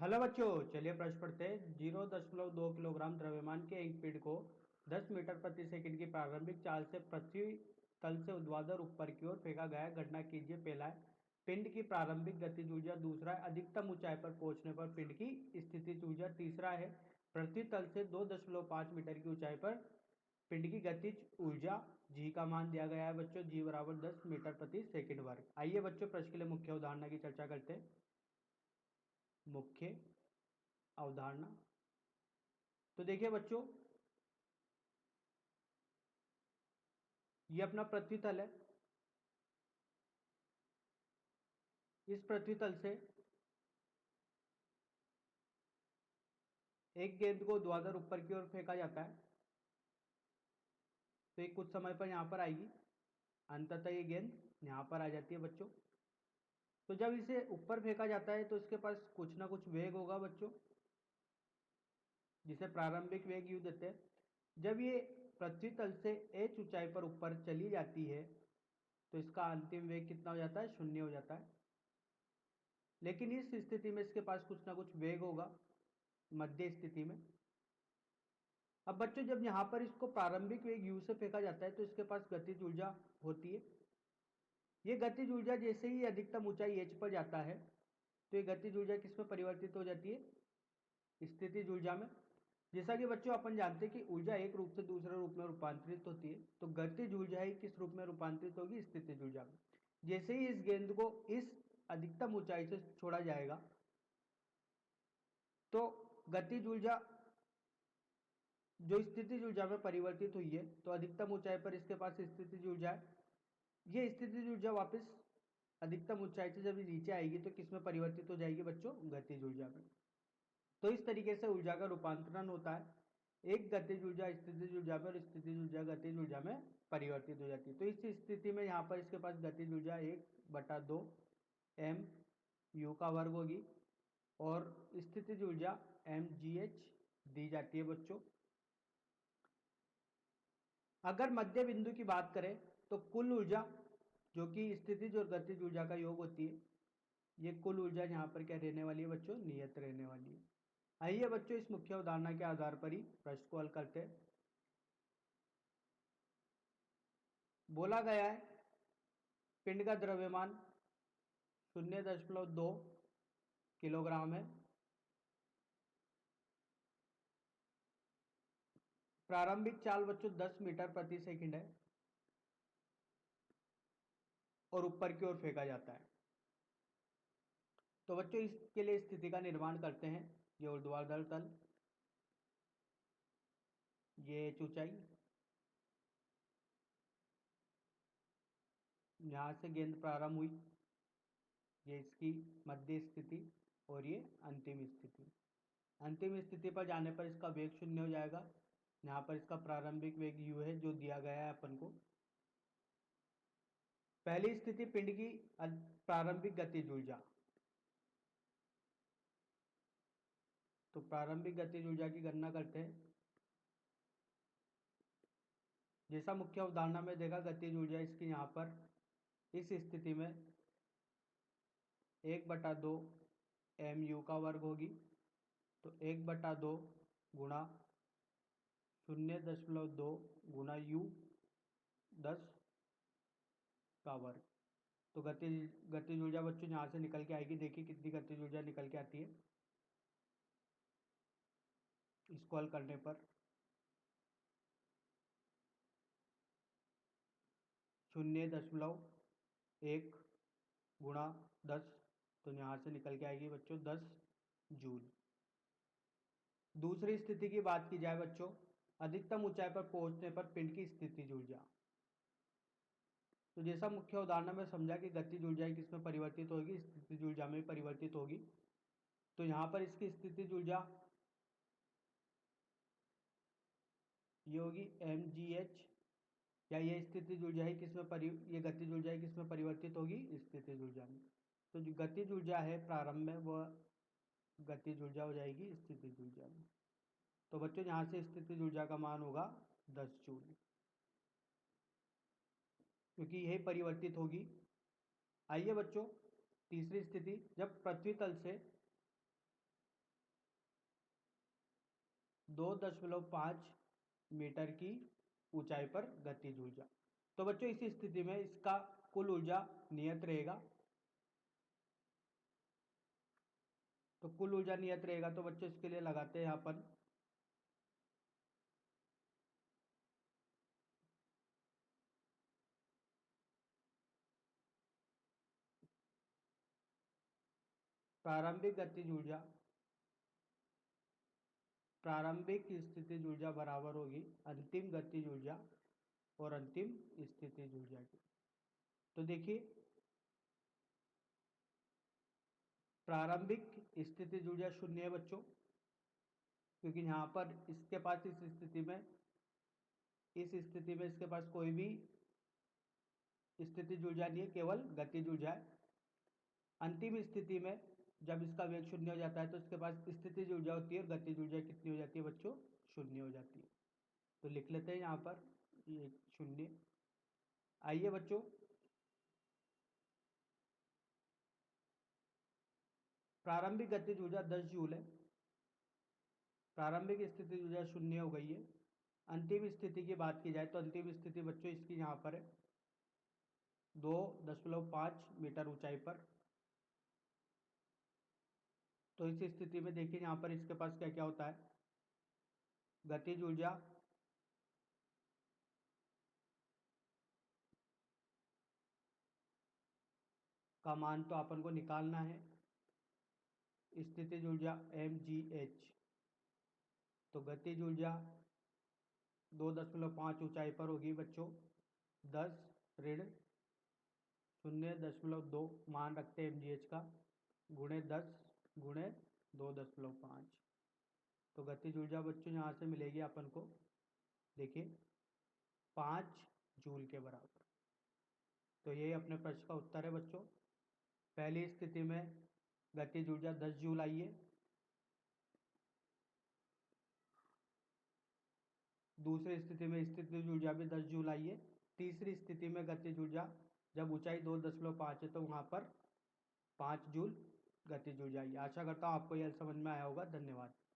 Hello बच्चों, चलिए प्रश्न पढ़ते हैं। 0.2 किलोग्राम द्रव्यमान के एक पिंड को 10 मीटर प्रति सेकंड की प्रारंभिक चाल से पृथ्वी तल से ऊर्ध्वाधर ऊपर की ओर फेंका गया है। गणना कीजिए। पहला है पिंड की प्रारंभिक गतिज ऊर्जा। दूसरा है अधिकतम ऊंचाई पर पहुंचने पर पिंड की स्थितिज ऊर्जा। तीसरा है पृथ्वी तल से 2.5 मीटर की ऊंचाई पर पिंड की गतिज ऊर्जा। जी का मान दिया गया है बच्चों, जी बराबर 10 मीटर प्रति सेकंड वर्ग। आइए बच्चों प्रश्न के लिए मुख्य उदाहरण की चर्चा करते हैं। मुख्य अवधारणा। तो देखिए बच्चों, ये अपना पृथ्वी तल है। इस पृथ्वी तल से एक गेंद को ऊर्ध्वाधर ऊपर की ओर फेंका जाता है, तो ये कुछ समय पर यहां पर आएगी। अंततः ये गेंद यहां पर आ जाती है बच्चों। तो जब इसे ऊपर फेंका जाता है तो इसके पास कुछ ना कुछ वेग होगा बच्चों, जिसे प्रारंभिक वेग यू देते हैं। जब ये पृथ्वी तल से h ऊंचाई पर ऊपर चली जाती है तो इसका अंतिम वेग कितना हो जाता है? 0 हो जाता है। लेकिन इस स्थिति में इसके पास कुछ ना कुछ वेग होगा मध्य स्थिति में। अब बच्चों, जब यहां पर इसको प्रारंभिक वेग u से फेंका जाता है तो इसके पास गतिज ऊर्जा होती है। ये गतिज ऊर्जा जैसे ही अधिकतम ऊंचाई h पर जाता है तो ये गतिज ऊर्जा किस में परिवर्तित हो जाती है? स्थितिज ऊर्जा में। जैसा कि बच्चों अपन जानते हैं कि ऊर्जा एक रूप से दूसरे रूप में रूपांतरित होती है, तो गतिज ऊर्जा ही किस रूप में रूपांतरित होगी? स्थितिज ऊर्जा में। जैसे ही इस गेंद को इस अधिकतम ऊंचाई से छोड़ा जाएगा तो गतिज ऊर्जा जो स्थितिज ऊर्जा में परिवर्तित हुई है, तो अधिकतम ऊंचाई पर इसके पास स्थितिज ऊर्जा है। ये स्थितिज ऊर्जा वापस अधिकतम ऊंचाई से जब नीचे आएगी तो किस में परिवर्तित हो जाएगी बच्चों? गतिज ऊर्जा में। तो इस तरीके से ऊर्जा का रूपांतरण होता है। एक गतिज ऊर्जा स्थितिज ऊर्जा में और स्थितिज ऊर्जा गतिज ऊर्जा में परिवर्तित हो जाती है। तो इस स्थिति में यहाँ पर इसके पास गतिज ऊर्जा 1/2 एम यू का वर्ग होगी और स्थितिज ऊर्जा mgh दी जाती है बच्चों। अगर मध्य बिंदु की बात करें तो कुल ऊर्जा, जो कि स्थितिज और गतिज ऊर्जा का योग होती है, ये कुल ऊर्जा यहाँ पर क्या रहने वाली है बच्चों? नियत रहने वाली है। आइए बच्चों इस मुख्य उदाहरणा के आधार पर ही प्रश्न को हल करते हैं। बोला गया है पिंड का द्रव्यमान 0.2 किलोग्राम है। प्रारंभिक चाल बच्चों 10 मीटर प्रति सेकंड है और ऊपर की ओर फेंका जाता है। तो बच्चों इसके लिए स्थिति का निर्माण करते हैं। ये ऊर्ध्वाधर तल, ये ऊंचाई, यहां से गेंद प्रारंभ हुई, ये इसकी मध्य स्थिति और ये अंतिम स्थिति। अंतिम स्थिति पर जाने पर इसका वेग 0 हो जाएगा। यहाँ पर इसका प्रारंभिक वेग u है जो दिया गया है अपन को। पहली स्थिति पिंड की प्रारंभिक गतिज ऊर्जा। तो प्रारंभिक गतिज ऊर्जा की गणना करते हैं। जैसा मुख्य अवधारणा में देखा, गतिज ऊर्जा इसकी यहाँ पर इस स्थिति में 1/2 एम यू का वर्ग होगी। तो 1/2 गुणा 0.2 गुणा यू 10 का वर्ग। तो गतिज ऊर्जा बच्चों यहाँ से निकल के आएगी। देखिए कितनी गतिज ऊर्जा निकल के आती है इसको हल करने पर। 0.1 गुणा 10, तो यहाँ से निकल के आएगी बच्चों 10 जूल। दूसरी स्थिति की बात की जाए बच्चों, अधिकतम ऊंचाई पर पहुंचने पर पिंड की स्थितिज ऊर्जा। तो जैसा मुख्य उदाहरण में समझा कि गतिज ऊर्जा किसमें परिवर्तित होगी? स्थितिज ऊर्जा में परिवर्तित होगी। तो यहाँ पर इसकी स्थितिज ऊर्जा ये होगी mgh, या ये स्थितिज ऊर्जा ही ये गतिज ऊर्जा ही किसमें परिवर्तित होगी? स्थितिज ऊर्जा में। तो जो गतिज ऊर्जा है प्रारंभ में, वह गतिज ऊर्जा हो जाएगी स्थितिज ऊर्जा में। तो बच्चों यहाँ से स्थितिज ऊर्जा का मान होगा 10 जूल, क्योंकि यह परिवर्तित होगी। आइए बच्चों तीसरी स्थिति, जब पृथ्वी तल से 2.5 मीटर की ऊंचाई पर गतिज ऊर्जा। तो बच्चों इस स्थिति में इसका कुल ऊर्जा नियत रहेगा। तो कुल ऊर्जा नियत रहेगा, तो बच्चों इसके लिए लगाते हैं यहां पर प्रारंभिक गतिज ऊर्जा, प्रारंभिक स्थितिज ऊर्जा बराबर होगी अंतिम गतिज ऊर्जा और अंतिम स्थितिज ऊर्जा की। तो देखिए प्रारंभिक स्थितिज ऊर्जा 0 है बच्चों, क्योंकि यहां पर इसके पास इस स्थिति में इसके पास कोई भी स्थितिज ऊर्जा नहीं है, केवल गतिज ऊर्जा है। अंतिम स्थिति में जब इसका वेग 0 हो जाता है तो इसके पास स्थितिज ऊर्जा होती है और गतिज ऊर्जा कितनी हो जाती है बच्चों? 0 हो जाती है। तो लिख लेते हैं यहां पर ये 0। आइए बच्चों प्रारंभिक गतिज ऊर्जा 10 जूल है। प्रारंभिक स्थिति ऊर्जा 0 हो गई है। अंतिम स्थिति की बात की जाए तो अंतिम स्थिति बच्चों इसकी यहां पर है 2.5 मीटर ऊंचाई पर। तो इस स्थिति में देखिए यहां पर इसके पास क्या क्या होता है, गतिज ऊर्जा का मान तो अपन को निकालना है, स्थितिज ऊर्जा mgh। तो गतिज ऊर्जा 2.5 ऊंचाई पर होगी बच्चों 10 ऋण 0.2 मान रखते हैं mgh का, गुणे 10 गुणे 2.5। तो गतिज ऊर्जा बच्चों यहाँ से मिलेगी अपन को, देखिए 5 जूल के बराबर। तो यही अपने प्रश्न का उत्तर है बच्चों। पहली स्थिति में गतिज ऊर्जा 10 जूल आई है, दूसरी स्थिति में स्थितिज ऊर्जा भी 10 जूल आई है, तीसरी स्थिति में गतिज ऊर्जा जब ऊंचाई 2.5 है तो वहां पर 5 जूल गतिज ऊर्जा आई। आशा करता हूँ आपको यह समझ में आया होगा। धन्यवाद।